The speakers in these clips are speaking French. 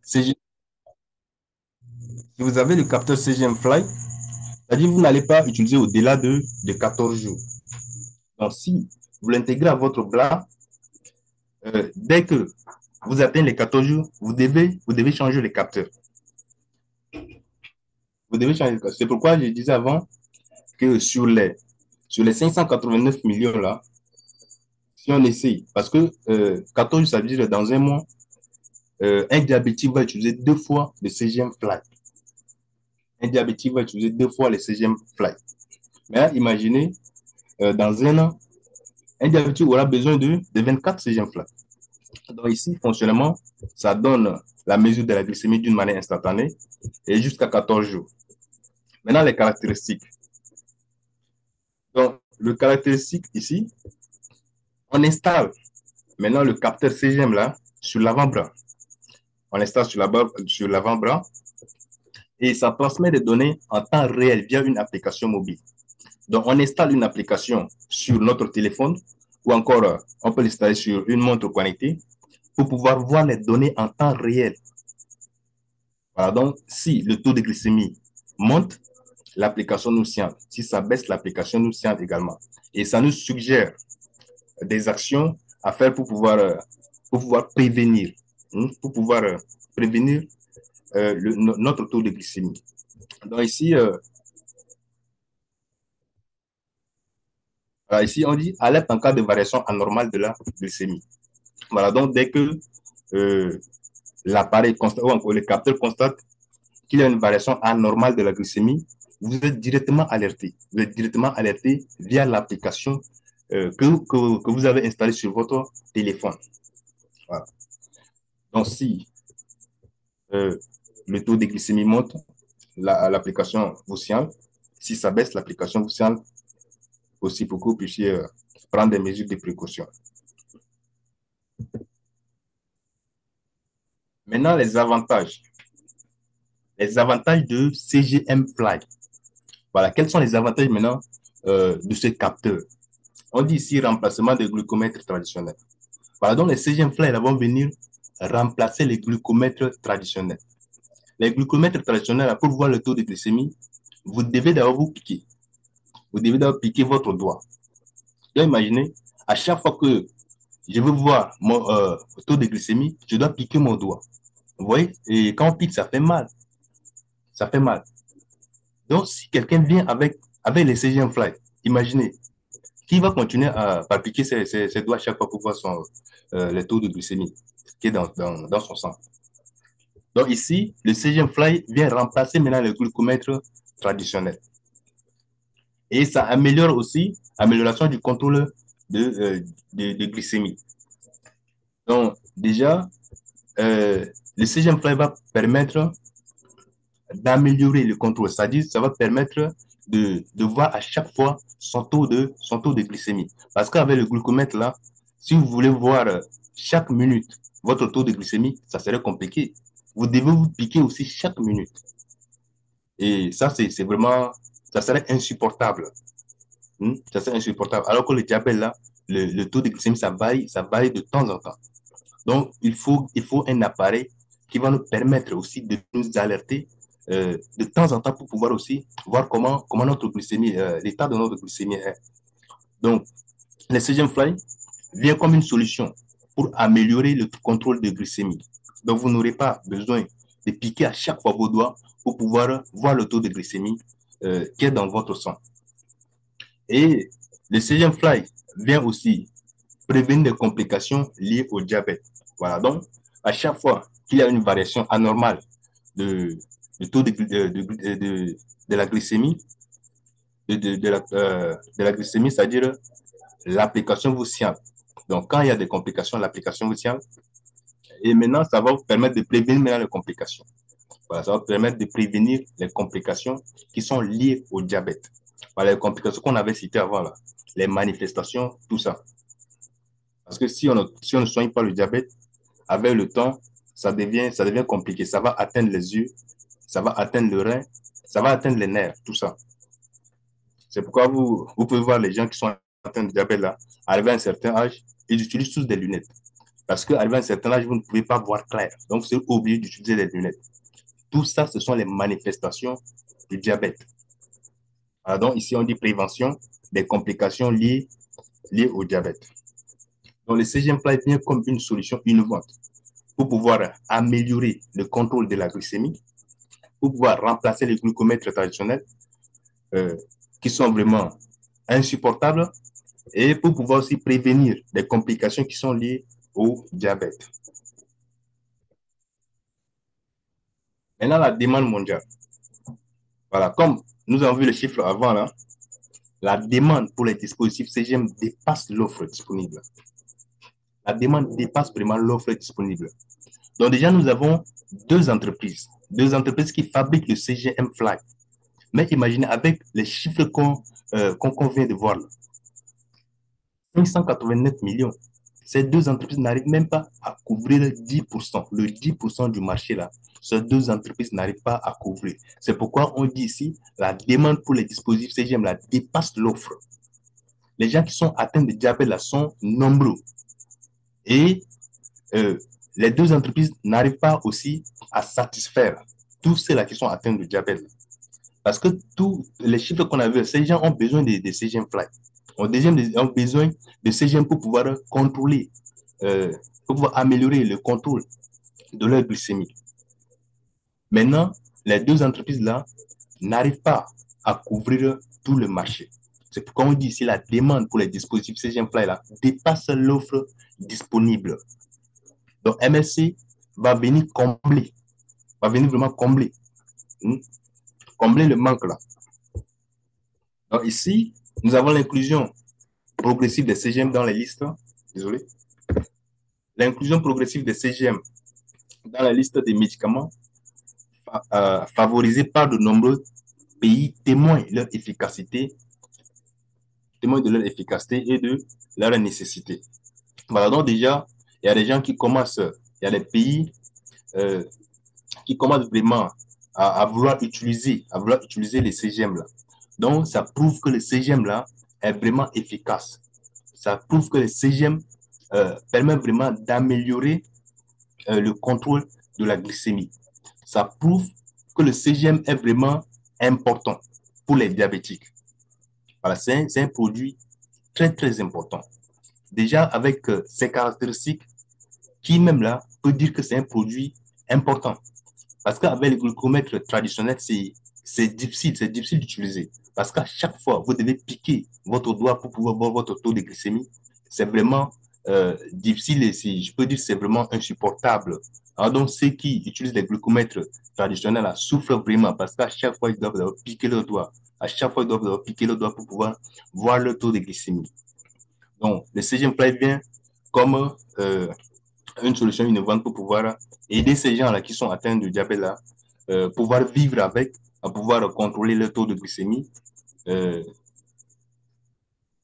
CG si vous avez le capteur CGM Fly, c'est-à-dire que vous n'allez pas utiliser au-delà de 14 jours. Donc, si vous l'intégrez à votre bras, dès que vous atteignez les 14 jours, vous devez changer le capteur. Vous devez changer le capteur. C'est pourquoi je disais avant que sur les 589 millions là, si on essaye, parce que 14 jours, ça veut dire dans un mois, un diabétique va utiliser deux fois le CGM Fly. Un diabétique va utiliser deux fois le CGM Fly. Mais imaginez, dans un an, un diabétique aura besoin de 24 CGM Fly. Donc ici, fonctionnement, ça donne la mesure de la glycémie d'une manière instantanée et jusqu'à 14 jours. Maintenant, les caractéristiques. Donc, le caractéristique ici, on installe maintenant le capteur CGM là sur l'avant-bras. On l'installe sur l'avant-bras et ça transmet des données en temps réel via une application mobile. Donc, on installe une application sur notre téléphone ou encore on peut l'installer sur une montre connectée pour pouvoir voir les données en temps réel. Voilà, donc, si le taux de glycémie monte, l'application nous signale. Si ça baisse, l'application nous signale également. Et ça nous suggère des actions à faire pour pouvoir prévenir, pour pouvoir prévenir notre taux de glycémie. Donc ici, ici, on dit alerte en cas de variation anormale de la glycémie. Voilà, donc dès que euh, l'appareil constate, ou encore le capteur constate qu'il y a une variation anormale de la glycémie, vous êtes directement alerté. Vous êtes directement alerté via l'application que vous avez installée sur votre téléphone. Voilà. Donc, si euh, le taux de glycémie monte, l'application vous signale. Si ça baisse, l'application vous signale aussi pour que vous puissiez prendre des mesures de précaution. Maintenant, les avantages. Les avantages de CGM Fly. Voilà, quels sont les avantages maintenant de ce capteur? On dit ici remplacement des glucomètres traditionnels. Voilà, donc les CGM Fly vont venir remplacer les glucomètres traditionnels. Les glucomètres traditionnels, pour voir le taux de glycémie, vous devez d'abord vous piquer. Vous devez d'abord piquer votre doigt. Donc, imaginez, à chaque fois que je veux voir mon taux de glycémie, je dois piquer mon doigt. Vous voyez? Et quand on pique, ça fait mal. Ça fait mal. Donc, si quelqu'un vient avec les CGM Fly, imaginez, qui va continuer à piquer ses doigts chaque fois pour voir le taux de glycémie qui est dans son sang. Donc ici, le CGM Fly vient remplacer maintenant le glucomètre traditionnel. Et ça améliore aussi l'amélioration du contrôle de glycémie. Donc déjà, le CGM Fly va permettre d'améliorer le contrôle, c'est-à-dire ça va permettre de voir à chaque fois son taux de glycémie. Parce qu'avec le glucomètre là, si vous voulez voir chaque minute votre taux de glycémie, ça serait compliqué. Vous devez vous piquer aussi chaque minute. Et ça, c'est vraiment, ça serait insupportable. Ça serait insupportable. Alors que le diabète là, le taux de glycémie, ça varie de temps en temps. Donc, il faut un appareil qui va nous permettre aussi de nous alerter de temps en temps pour pouvoir aussi voir comment notre glycémie, l'état de notre glycémie est. Donc, le CGM Fly vient comme une solution pour améliorer le contrôle de glycémie. Donc, vous n'aurez pas besoin de piquer à chaque fois vos doigts pour pouvoir voir le taux de glycémie qui est dans votre sang. Et le CGM Fly vient aussi prévenir des complications liées au diabète. Voilà, donc à chaque fois qu'il y a une variation anormale de, du taux de la glycémie, de la glycémie, c'est-à-dire l'application vous signale. Donc quand il y a des complications, l'application vous signale. Et maintenant, ça va vous permettre de prévenir maintenant les complications. Voilà, ça va vous permettre de prévenir les complications qui sont liées au diabète. Voilà, les complications qu'on avait citées avant, là, les manifestations, tout ça. Parce que si on ne soigne pas le diabète, avec le temps, ça devient compliqué. Ça va atteindre les yeux, ça va atteindre le rein, ça va atteindre les nerfs, tout ça. C'est pourquoi vous pouvez voir les gens qui sont atteints de diabète là, arrivés à un certain âge, ils utilisent tous des lunettes. Parce qu'arrivé à un certain âge, vous ne pouvez pas voir clair. Donc, vous êtes obligé d'utiliser des lunettes. Tout ça, ce sont les manifestations du diabète. Alors, donc, ici, on dit prévention des complications liées au diabète. Donc, le CGM Fly vient comme une solution innovante pour pouvoir améliorer le contrôle de la glycémie, pour pouvoir remplacer les glucomètres traditionnels euh, qui sont vraiment insupportables et pour pouvoir aussi prévenir des complications qui sont liées au diabète. Maintenant, la demande mondiale. Voilà, comme nous avons vu le chiffre avant, là, la demande pour les dispositifs CGM dépasse l'offre disponible. La demande dépasse vraiment l'offre disponible. Donc déjà, nous avons deux entreprises qui fabriquent le CGM Fly. Mais imaginez, avec les chiffres qu'on vient de voir, là, 589 millions, ces deux entreprises n'arrivent même pas à couvrir le 10%. Le 10% du marché, là, ces deux entreprises n'arrivent pas à couvrir. C'est pourquoi on dit ici, la demande pour les dispositifs CGM là, dépasse l'offre. Les gens qui sont atteints de diabète là, sont nombreux. Et euh, les deux entreprises n'arrivent pas aussi à satisfaire tous ceux-là qui sont atteints de diabète. Parce que tous les chiffres qu'on a vus, ces gens ont besoin de CGM Fly. Ont besoin de CGM pour pouvoir contrôler, pour pouvoir améliorer le contrôle de leur glycémie. Maintenant, les deux entreprises-là n'arrivent pas à couvrir tout le marché. C'est pourquoi on dit ici la demande pour les dispositifs CGM Fly là, dépasse l'offre disponible. Donc, MSC va venir vraiment combler, combler le manque là. Donc, ici, nous avons l'inclusion progressive des CGM dans les listes. Désolé. L'inclusion progressive des CGM dans la liste des médicaments favorisée par de nombreux pays témoignent de leur efficacité et de leur nécessité. Voilà, donc déjà, il y a des gens qui commencent, il y a des pays euh, qui commencent vraiment à vouloir utiliser les CGM là. Donc, ça prouve que le CGM là est vraiment efficace. Ça prouve que le CGM permet vraiment d'améliorer le contrôle de la glycémie. Ça prouve que le CGM est vraiment important pour les diabétiques. Voilà, c'est un produit très, très important. Déjà, avec ces caractéristiques, qui même là peut dire que c'est un produit important. Parce qu'avec le glucomètre traditionnel, c'est difficile d'utiliser. Parce qu'à chaque fois, vous devez piquer votre doigt pour pouvoir voir votre taux de glycémie. C'est vraiment difficile et je peux dire c'est vraiment insupportable. Alors donc, ceux qui utilisent les glucomètres traditionnels là, souffrent vraiment parce qu'à chaque fois, ils doivent piquer leur doigt. À chaque fois, ils doivent piquer leur doigt pour pouvoir voir le taux de glycémie. Donc, le CGM Fly vient comme une solution innovante pour pouvoir aider ces gens-là qui sont atteints de diabète là, pouvoir vivre avec, à pouvoir contrôler le taux de glycémie euh,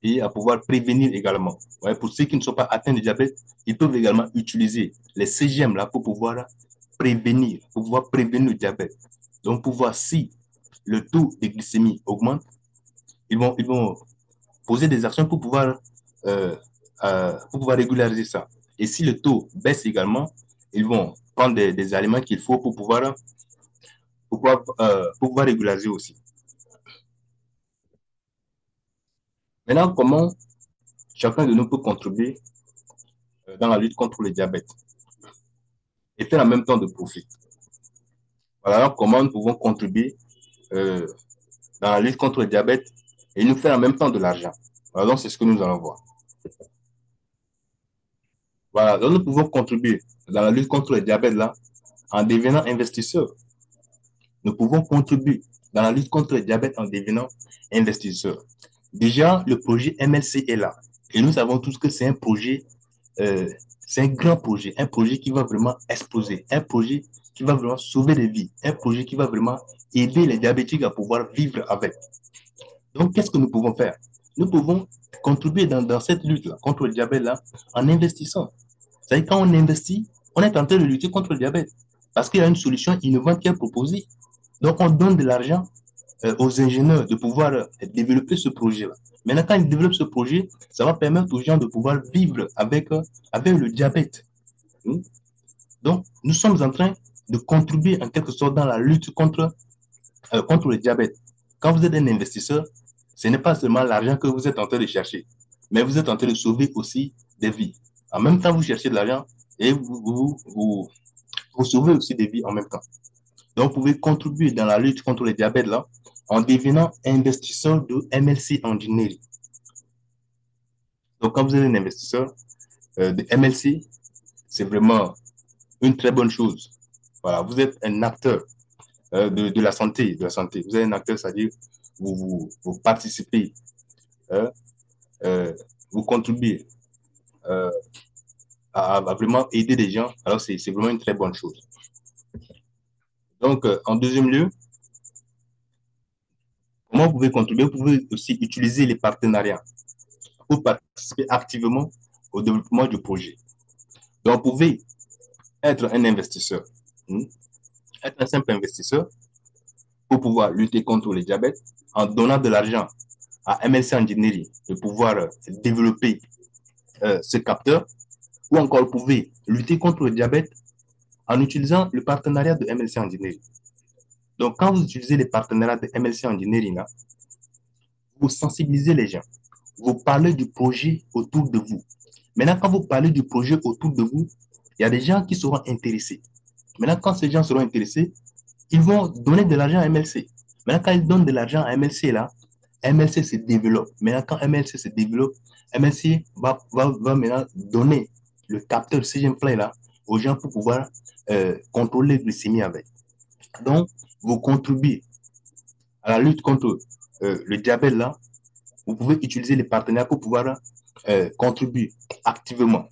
et à pouvoir prévenir également. Ouais, pour ceux qui ne sont pas atteints de diabète, ils peuvent également utiliser les CGM là pour pouvoir prévenir le diabète. Donc, pour voir si le taux de glycémie augmente, ils vont poser des actions pour pouvoir régulariser ça. Et si le taux baisse également, ils vont prendre des aliments qu'il faut pour pouvoir régulariser aussi. Maintenant, comment chacun de nous peut contribuer dans la lutte contre le diabète et faire en même temps de profit? Voilà comment nous pouvons contribuer euh, dans la lutte contre le diabète et nous faire en même temps de l'argent. Voilà, donc c'est ce que nous allons voir. Voilà, donc nous pouvons contribuer dans la lutte contre le diabète là en devenant investisseurs. Nous pouvons contribuer dans la lutte contre le diabète en devenant investisseurs. Déjà, le projet MLC est là. Et nous savons tous que euh, c'est un grand projet, un projet qui va vraiment exploser, un projet qui va vraiment sauver des vies, un projet qui va vraiment aider les diabétiques à pouvoir vivre avec. Donc, qu'est-ce que nous pouvons faire? Nous pouvons contribuer dans cette lutte-là contre le diabète-là en investissant. C'est-à-dire, quand on investit, on est en train de lutter contre le diabète parce qu'il y a une solution innovante qui est proposée. Donc, on donne de l'argent aux ingénieurs de pouvoir développer ce projet-là. Maintenant, quand ils développent ce projet, ça va permettre aux gens de pouvoir vivre avec le diabète. Hmm. Donc, nous sommes en train de contribuer en quelque sorte dans la lutte contre le diabète. Quand vous êtes un investisseur, ce n'est pas seulement l'argent que vous êtes en train de chercher, mais vous êtes en train de sauver aussi des vies. En même temps, vous cherchez de l'argent et vous sauvez aussi des vies en même temps. Donc, vous pouvez contribuer dans la lutte contre le diabète là, en devenant investisseur de MLC Engineering. Donc, quand vous êtes un investisseur de MLC, c'est vraiment une très bonne chose. Voilà, vous êtes un acteur de la santé, de la santé. Vous êtes un acteur, c'est-à-dire vous participez, euh, euh, vous contribuez euh, à vraiment aider les gens. Alors, c'est vraiment une très bonne chose. Donc, en deuxième lieu, comment vous pouvez contribuer? Vous pouvez aussi utiliser les partenariats pour participer activement au développement du projet. Donc, vous pouvez être un investisseur, hmm, être un simple investisseur pour pouvoir lutter contre le diabète en donnant de l'argent à MLC Engineering de pouvoir développer ce capteur, ou encore vous pouvez lutter contre le diabète en utilisant le partenariat de MLC Engineering. Donc, quand vous utilisez les partenariats de MLC Engineering, là, vous sensibilisez les gens, vous parlez du projet autour de vous. Maintenant, quand vous parlez du projet autour de vous, il y a des gens qui seront intéressés. Maintenant, quand ces gens seront intéressés, ils vont donner de l'argent à MLC. Maintenant, quand ils donnent de l'argent à MLC, là, MLC se développe. Maintenant, quand MLC se développe, MLC va maintenant donner le capteur CGM Fly là aux gens pour pouvoir contrôler le glycémie avec. Donc, vous contribuez à la lutte contre le diabète là. Vous pouvez utiliser les partenaires pour pouvoir contribuer activement.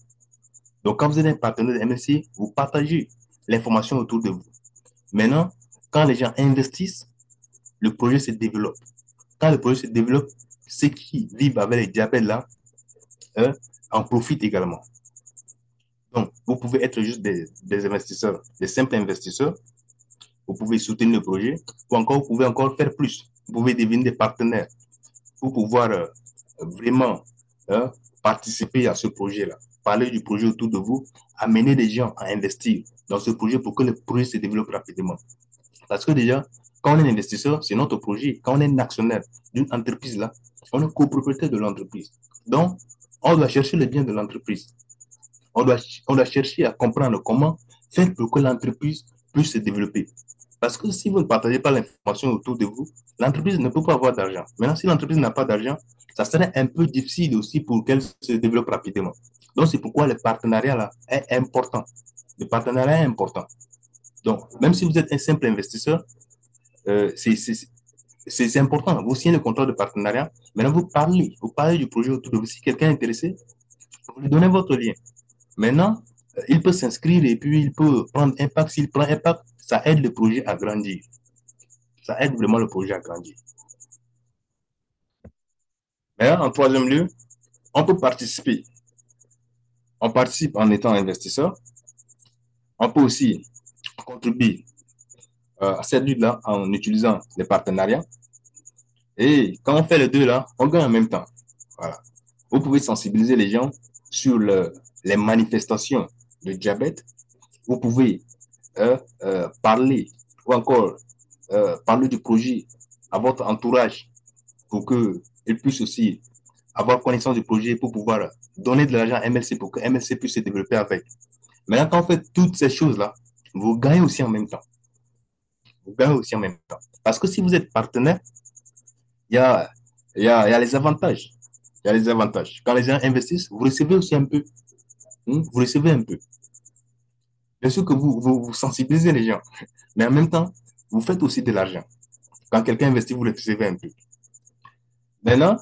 Donc, quand vous êtes un partenaire de MLC, vous partagez l'information autour de vous. Maintenant, quand les gens investissent, le projet se développe. Quand le projet se développe, ceux qui vivent avec les diabètes là euh, en profitent également. Donc, vous pouvez être juste des investisseurs, des simples investisseurs. Vous pouvez soutenir le projet ou encore vous pouvez encore faire plus. Vous pouvez devenir des partenaires pour pouvoir vraiment hein, participer à ce projet-là. Parler du projet autour de vous, amener des gens à investir dans ce projet pour que le projet se développe rapidement. Parce que déjà, quand on est investisseur, c'est notre projet. Quand on est un actionnaire d'une entreprise là, on est copropriétaire de l'entreprise. Donc, on doit chercher le bien de l'entreprise. On doit, on doit chercher à comprendre comment faire pour que l'entreprise puisse se développer. Parce que si vous ne partagez pas l'information autour de vous, l'entreprise ne peut pas avoir d'argent. Maintenant, si l'entreprise n'a pas d'argent, ça serait un peu difficile aussi pour qu'elle se développe rapidement. Donc, c'est pourquoi le partenariat là est important. Le partenariat est important. Donc, même si vous êtes un simple investisseur, euh, c'est important. Vous signez le contrat de partenariat. Maintenant, vous parlez du projet autour de vous. Si quelqu'un est intéressé, vous lui donnez votre lien. Maintenant, il peut s'inscrire et puis il peut prendre impact. S'il prend impact, ça aide le projet à grandir. Ça aide vraiment le projet à grandir. Maintenant, en troisième lieu, on peut participer. On participe en étant investisseur. On peut aussi contribuer à cette lutte-là en utilisant les partenariats. Et quand on fait les deux là, on gagne en même temps. Voilà. Vous pouvez sensibiliser les gens sur les manifestations de diabète. Vous pouvez parler ou encore parler du projet à votre entourage pour qu'ils puissent aussi avoir connaissance du projet pour pouvoir donner de l'argent à MLC pour que MLC puisse se développer avec. Maintenant, quand on fait toutes ces choses-là, vous gagnez aussi en même temps. Vous gagnez aussi en même temps. Parce que si vous êtes partenaire, il y a, il y a les avantages. Il y a les avantages. Quand les gens investissent, vous recevez aussi un peu. Vous recevez un peu. Bien sûr que vous sensibilisez les gens, mais en même temps, vous faites aussi de l'argent. Quand quelqu'un investit, vous recevez un peu. Maintenant,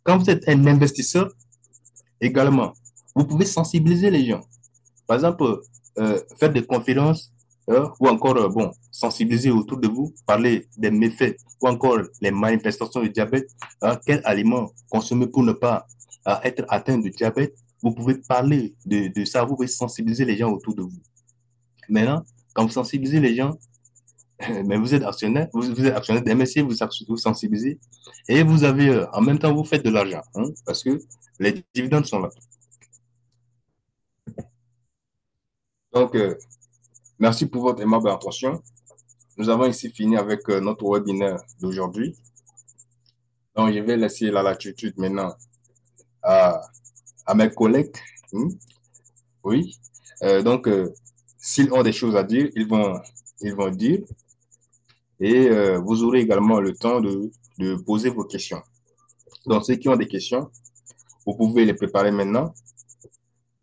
quand vous êtes un investisseur, également, vous pouvez sensibiliser les gens. Par exemple, faire des conférences ou encore, bon, sensibiliser autour de vous, parler des méfaits ou encore les manifestations du diabète, quels aliments consommer pour ne pas être atteint de diabète. Vous pouvez parler de ça, vous pouvez sensibiliser les gens autour de vous. Maintenant, quand vous sensibilisez les gens, mais vous êtes actionnaire, vous êtes actionnaire de MSC, vous sensibilisez et vous avez, en même temps, vous faites de l'argent hein, parce que les dividendes sont là. Donc, merci pour votre aimable attention. Nous avons ici fini avec notre webinaire d'aujourd'hui. Donc, je vais laisser la latitude maintenant à, à mes collègues. Hmm, oui. Donc, s'ils ont des choses à dire, ils vont dire. Et vous aurez également le temps de poser vos questions. Donc, ceux qui ont des questions, vous pouvez les préparer maintenant.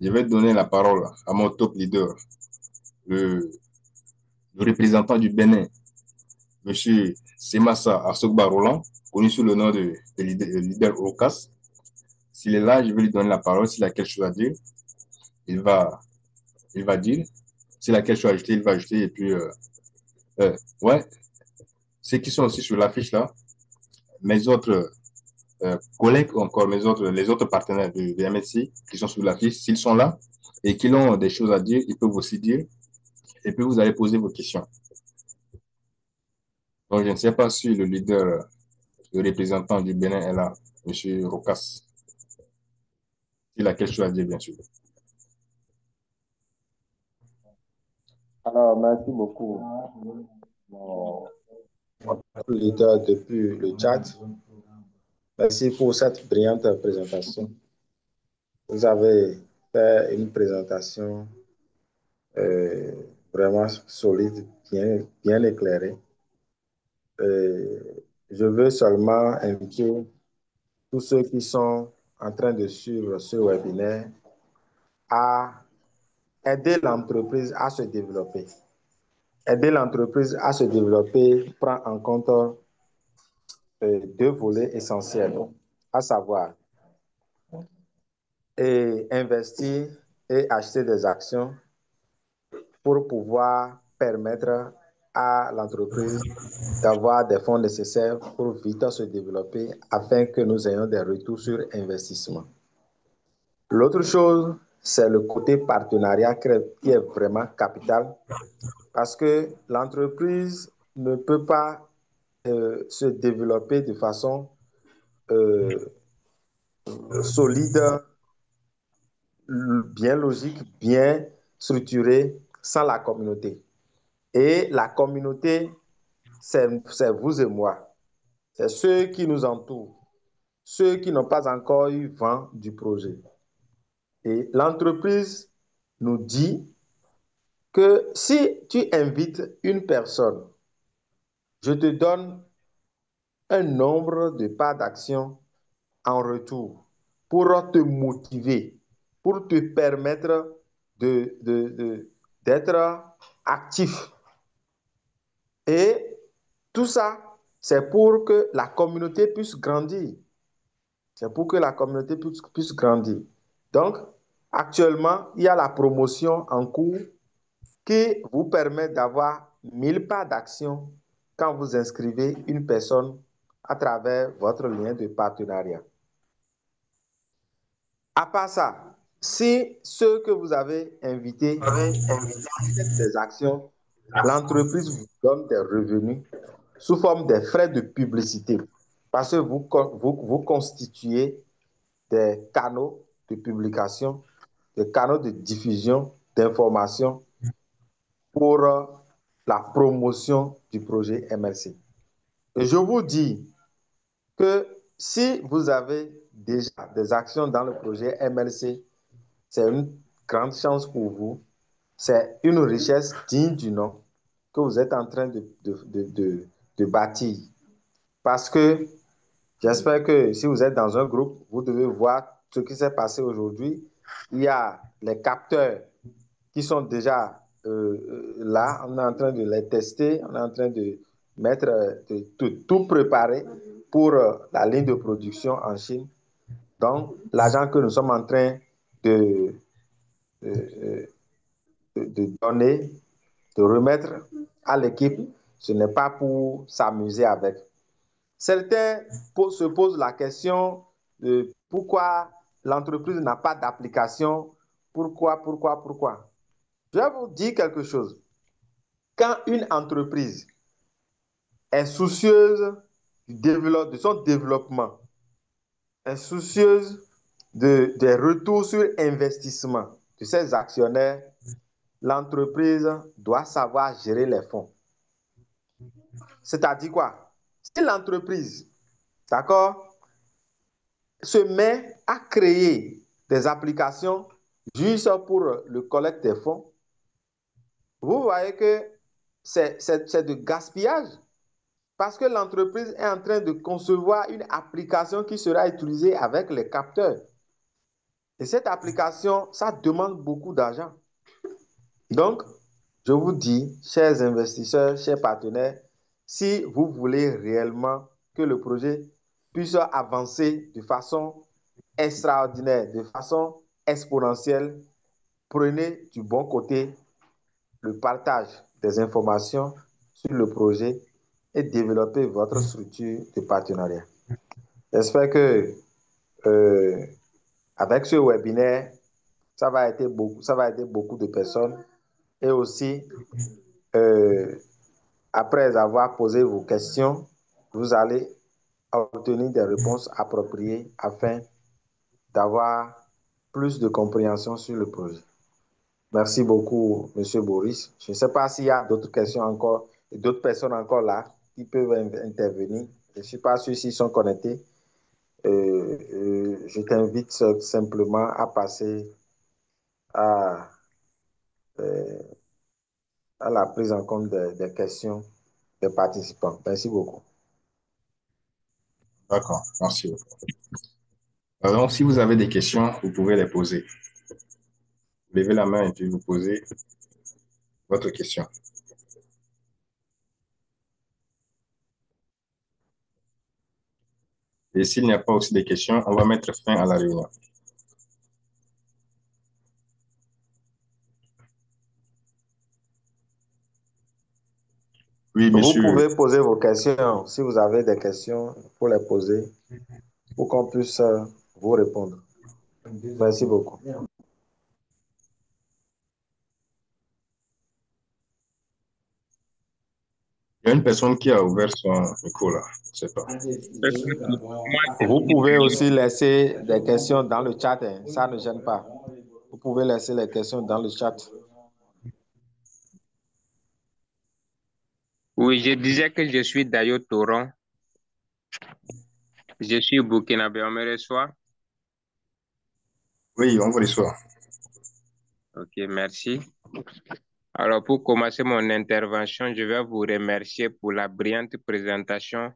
Je vais donner la parole à mon top leader, le, le représentant du Bénin, Monsieur Semassa Assogba Roland, connu sous le nom de leader Ocas. S'il est là, je vais lui donner la parole. S'il a quelque chose à dire, il va, il va dire. S'il a quelque chose à ajouter, il va ajouter. Et puis, ouais, ceux qui sont aussi sur l'affiche là, mes autres collègues, encore les autres partenaires de MSC qui sont sur l'affiche, s'ils sont là et qu'ils ont des choses à dire, ils peuvent aussi dire. Et puis, vous allez poser vos questions. Donc, je ne sais pas si le leader, le représentant du Bénin est là, Monsieur Rocas. Il a quelque chose à dire, bien sûr. Alors, merci beaucoup, mon leader depuis le Tchad. Merci pour cette brillante présentation. Vous avez fait une présentation euh, vraiment solide, bien éclairée. Je veux seulement inviter tous ceux qui sont en train de suivre ce webinaire à aider l'entreprise à se développer. Aider l'entreprise à se développer prend en compte deux volets essentiels, à savoir investir et acheter des actions pour pouvoir permettre à l'entreprise d'avoir des fonds nécessaires pour vite se développer afin que nous ayons des retours sur investissement. L'autre chose, c'est le côté partenariat qui est vraiment capital parce que l'entreprise ne peut pas se développer de façon euh, solide, bien logique, bien structurée sans la communauté. Et la communauté, c'est vous et moi. C'est ceux qui nous entourent, ceux qui n'ont pas encore eu vent du projet. Et l'entreprise nous dit que si tu invites une personne, je te donne un nombre de parts d'action en retour pour te motiver, pour te permettre d'être actif. Et tout ça, c'est pour que la communauté puisse grandir. C'est pour que la communauté puisse grandir. Donc, actuellement, il y a la promotion en cours qui vous permet d'avoir 1000 parts d'action quand vous inscrivez une personne à travers votre lien de partenariat. À part ça, si ceux que vous avez invités achètent des actions, l'entreprise vous donne des revenus sous forme des frais de publicité parce que vous constituez des canaux de publication, des canaux de diffusion d'informations pour la promotion du projet MLC. Et je vous dis que si vous avez déjà des actions dans le projet MLC, c'est une grande chance pour vous. C'est une richesse digne du nom que vous êtes en train de bâtir. Parce que j'espère que si vous êtes dans un groupe, vous devez voir ce qui s'est passé aujourd'hui. Il y a les capteurs qui sont déjà là. On est en train de les tester. On est en train de mettre, de tout préparer pour la ligne de production en Chine. Donc, l'argent que nous sommes en train de, de, de donner, de remettre à l'équipe, ce n'est pas pour s'amuser avec. Certains se posent la question de pourquoi l'entreprise n'a pas d'application. Pourquoi? Je vais vous dire quelque chose. Quand une entreprise est soucieuse de son développement, est soucieuse des retours sur investissement de ses actionnaires, l'entreprise doit savoir gérer les fonds. C'est-à-dire quoi? Si l'entreprise, d'accord, se met à créer des applications juste pour le collecte des fonds, vous voyez que c'est de gaspillage parce que l'entreprise est en train de concevoir une application qui sera utilisée avec les capteurs. Et cette application, ça demande beaucoup d'argent. Donc, je vous dis, chers investisseurs, chers partenaires, si vous voulez réellement que le projet puisse avancer de façon extraordinaire, de façon exponentielle, prenez du bon côté le partage des informations sur le projet et développez votre structure de partenariat. J'espère que euh, avec ce webinaire, ça va aider beaucoup de personnes et aussi euh, après avoir posé vos questions, vous allez obtenir des réponses appropriées afin d'avoir plus de compréhension sur le projet. Merci beaucoup, Monsieur Boris. Je ne sais pas s'il y a d'autres questions encore, d'autres personnes encore là qui peuvent intervenir. Je ne suis pas sûr s'ils sont connectés. Je t'invite simplement à passer à, euh, à la prise en compte des questions des participants. Merci beaucoup. D'accord, merci. Donc, si vous avez des questions, vous pouvez les poser. Levez la main et puis vous posez votre question. Et s'il n'y a pas aussi de questions, on va mettre fin à la réunion. Oui, Vous monsieur. pouvez poser vos questions. Si vous avez des questions, il faut les poser pour qu'on puisse vous répondre. Merci beaucoup. Il y a une personne qui a ouvert son micro là. Je ne sais pas. Vous pouvez aussi laisser des questions dans le chat, hein. Ça ne gêne pas. Vous pouvez laisser les questions dans le chat. Oui, je disais que je suis Dayo Toron. Je suis burkinabé, on me reçoit. Oui, on vous reçoit. Ok, merci. Alors, pour commencer mon intervention, je vais vous remercier pour la brillante présentation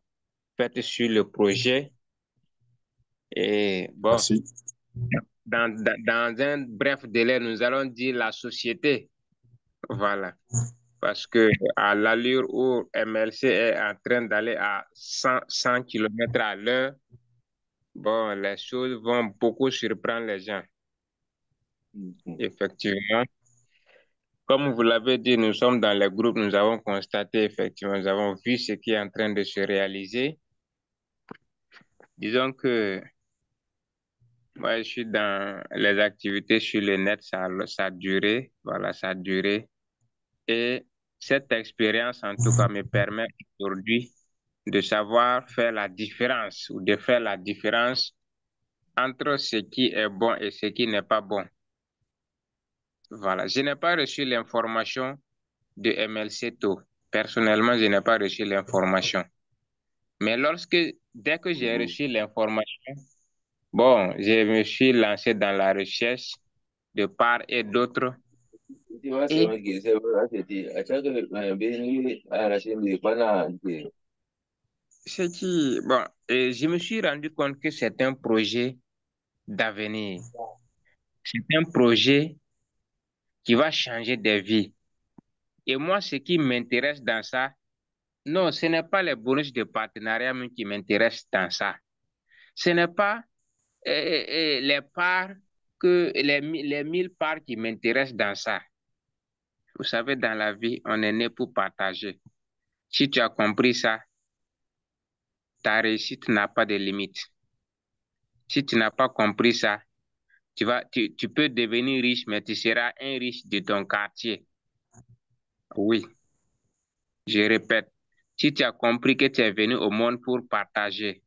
faite sur le projet. Et bon, Merci. dans un bref délai, nous allons dire la société. Voilà. Parce que à l'allure où MLC est en train d'aller à 100 km à l'heure, bon, les choses vont beaucoup surprendre les gens. Effectivement. Comme vous l'avez dit, nous sommes dans le groupe, nous avons constaté, effectivement, nous avons vu ce qui est en train de se réaliser. Disons que moi, je suis dans les activités sur le net, ça a duré, voilà, ça a duré. Et cette expérience, en tout cas, me permet aujourd'hui de savoir faire la différence ou de faire la différence entre ce qui est bon et ce qui n'est pas bon. Voilà, je n'ai pas reçu l'information de MLC tôt. Personnellement, je n'ai pas reçu l'information. Mais dès que j'ai reçu l'information, bon, je me suis lancé dans la recherche de part et d'autre. Et je me suis rendu compte que c'est un projet d'avenir. C'est un projet qui va changer des vies. Et moi, ce qui m'intéresse dans ça, non, ce n'est pas les bonus de partenariat qui m'intéressent dans ça. Ce n'est pas les parts les 1000 parts qui m'intéressent dans ça. Vous savez, dans la vie, on est né pour partager. Si tu as compris ça, ta réussite n'a pas de limite. Si tu n'as pas compris ça, tu peux devenir riche, mais tu seras un riche de ton quartier. Oui, je répète, si tu as compris que tu es venu au monde pour partager,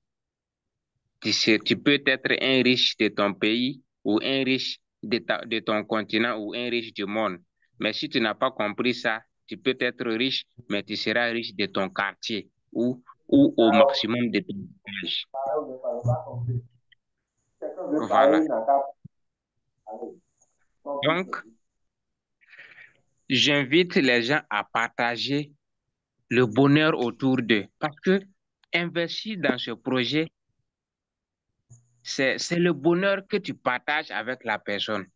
tu peux être un riche de ton pays ou un riche de ton continent ou un riche du monde. Mais si tu n'as pas compris ça, tu peux être riche, mais tu seras riche de ton quartier ou au maximum de ton village. Voilà. Donc, j'invite les gens à partager le bonheur autour d'eux. Parce que investir dans ce projet, c'est le bonheur que tu partages avec la personne.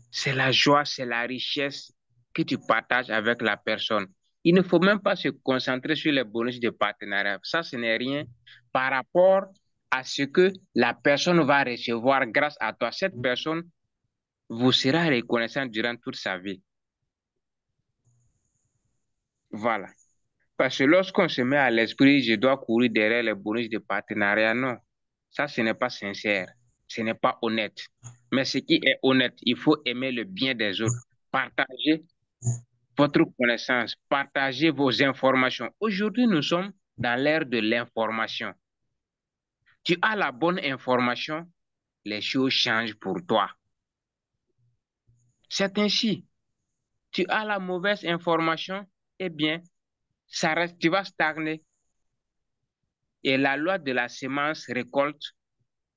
C'est la joie, c'est la richesse que tu partages avec la personne. Il ne faut même pas se concentrer sur les bonus de partenariat. Ça, ce n'est rien par rapport à ce que la personne va recevoir grâce à toi. Cette personne vous sera reconnaissante durant toute sa vie. Voilà. Parce que lorsqu'on se met à l'esprit, je dois courir derrière les bonus de partenariat, non. Ça, ce n'est pas sincère. Ce n'est pas honnête. Mais ce qui est honnête, il faut aimer le bien des autres. Partager votre connaissance, partagez vos informations. Aujourd'hui, nous sommes dans l'ère de l'information. Tu as la bonne information, les choses changent pour toi. C'est ainsi. Tu as la mauvaise information, eh bien, ça reste, tu vas stagner. Et la loi de la semence récolte,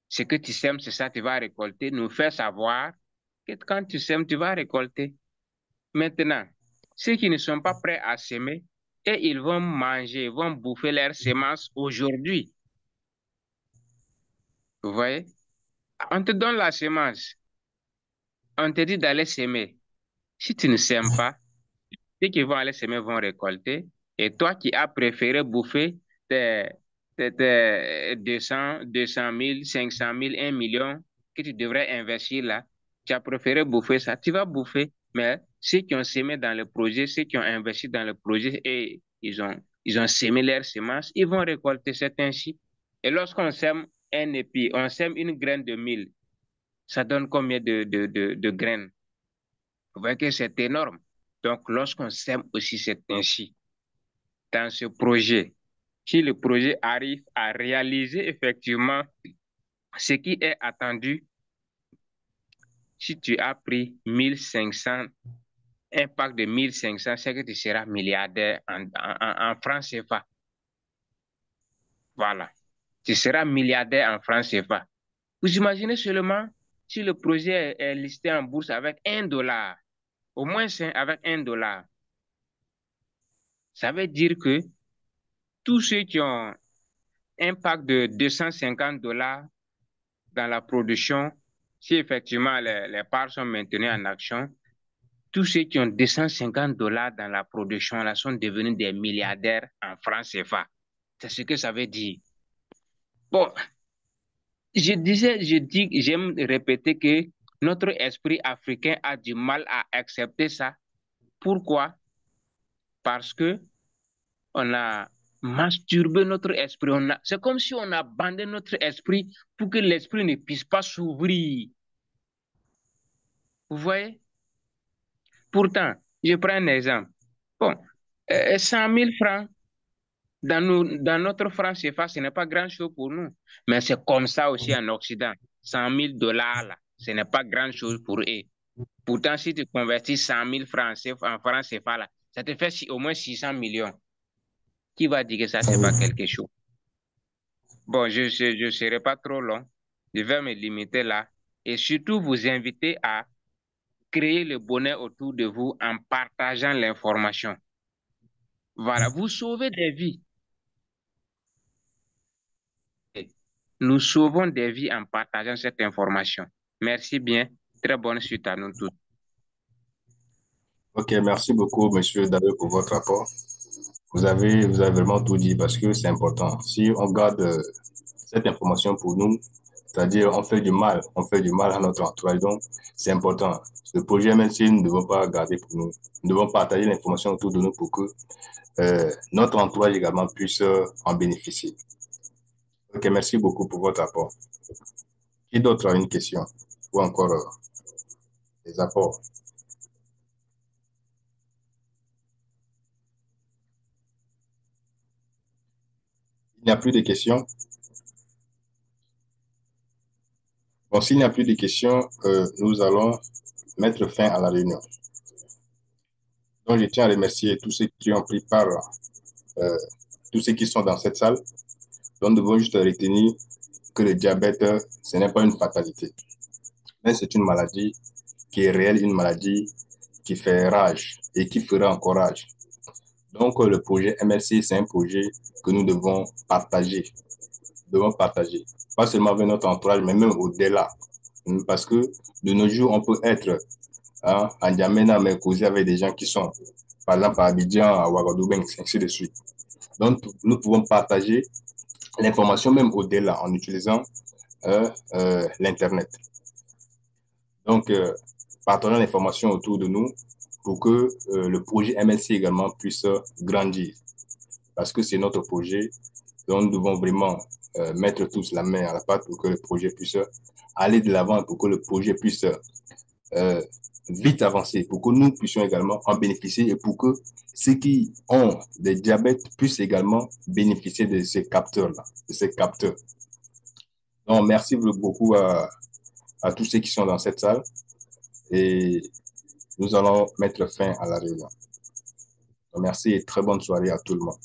ce que tu sèmes, c'est ça que tu vas récolter, nous fait savoir que quand tu sèmes, tu vas récolter. Maintenant, ceux qui ne sont pas prêts à s'aimer, et ils vont manger, vont bouffer leurs semences aujourd'hui. Vous voyez? On te donne la semence. On te dit d'aller s'aimer. Si tu ne sèmes pas, ceux qui vont aller s'aimer vont récolter. Et toi qui as préféré bouffer tes 200 000, 500 000, 1 million que tu devrais investir là, tu as préféré bouffer ça, tu vas bouffer. Mais ceux qui ont sémé dans le projet, ceux qui ont investi dans le projet et ils ont sémé leurs semences, ils vont récolter. C'est ainsi. Et lorsqu'on sème un épi, on sème une graine de mil, ça donne combien de graines? Vous voyez que c'est énorme. Donc, lorsqu'on sème aussi, c'est ainsi. Dans ce projet, si le projet arrive à réaliser effectivement ce qui est attendu, si tu as pris 1500, un pack de 1500, c'est que tu seras milliardaire en francs CFA. Voilà. Tu seras milliardaire en francs CFA. Vous imaginez seulement si le projet est listé en bourse avec $1, au moins avec $1. Ça veut dire que tous ceux qui ont un pack de $250 dans la production, si effectivement les parts sont maintenues en action, tous ceux qui ont $250 dans la production là sont devenus des milliardaires en francs CFA. C'est ce que ça veut dire. Bon, j'aime répéter que notre esprit africain a du mal à accepter ça. Pourquoi? Parce que on a masturbé notre esprit. C'est comme si on a bandé notre esprit pour que l'esprit ne puisse pas s'ouvrir. Vous voyez? Pourtant, je prends un exemple. Bon, 100 000 francs dans notre franc CFA, ce n'est pas grand-chose pour nous. Mais c'est comme ça aussi en Occident. 100 000 dollars, là, ce n'est pas grand-chose pour eux. Pourtant, si tu convertis 100 000 francs en francs CFA, là, ça te fait au moins 600 millions. Qui va dire que ça, c'est pas quelque chose? Bon, je ne serai pas trop long. Je vais me limiter là. Et surtout, vous inviter à créer le bonheur autour de vous en partageant l'information. Voilà, vous sauvez des vies. Nous sauvons des vies en partageant cette information. Merci bien. Très bonne suite à nous tous. Ok, merci beaucoup, Monsieur David, pour votre rapport. Vous avez vraiment tout dit parce que c'est important. Si on garde cette information pour nous, c'est-à-dire on fait du mal à notre entourage. Donc, c'est important. Le projet, même si nous ne devons pas garder pour nous, nous devons partager l'information autour de nous pour que notre entourage également puisse en bénéficier. Ok, merci beaucoup pour votre rapport. Qui d'autre a une question ou encore des apports? Il n'y a plus de questions. Bon, s'il n'y a plus de questions, nous allons mettre fin à la réunion. Donc, je tiens à remercier tous ceux qui ont pris part, euh, tous ceux qui sont dans cette salle. Donc, nous devons juste retenir que le diabète, ce n'est pas une fatalité, mais c'est une maladie qui est réelle, une maladie qui fait rage et qui fera encore rage. Donc, le projet MLC, c'est un projet que nous devons partager. Pas seulement avec notre entourage, mais même au-delà. Parce que de nos jours, on peut être en N'Djamena, mais causer avec des gens qui sont, par exemple, à Abidjan, à Ouagadougou, ainsi de suite. Donc, nous pouvons partager l'information même au-delà en utilisant l'Internet. Donc, partageons l'information autour de nous pour que le projet MLC également puisse grandir. Parce que c'est notre projet, donc nous devons vraiment mettre tous la main à la pâte pour que le projet puisse aller de l'avant, pour que le projet puisse vite avancer, pour que nous puissions également en bénéficier et pour que ceux qui ont des diabètes puissent également bénéficier de ces capteurs-là, de ces capteurs. Donc, merci beaucoup à tous ceux qui sont dans cette salle et nous allons mettre fin à la réunion. Merci et très bonne soirée à tout le monde.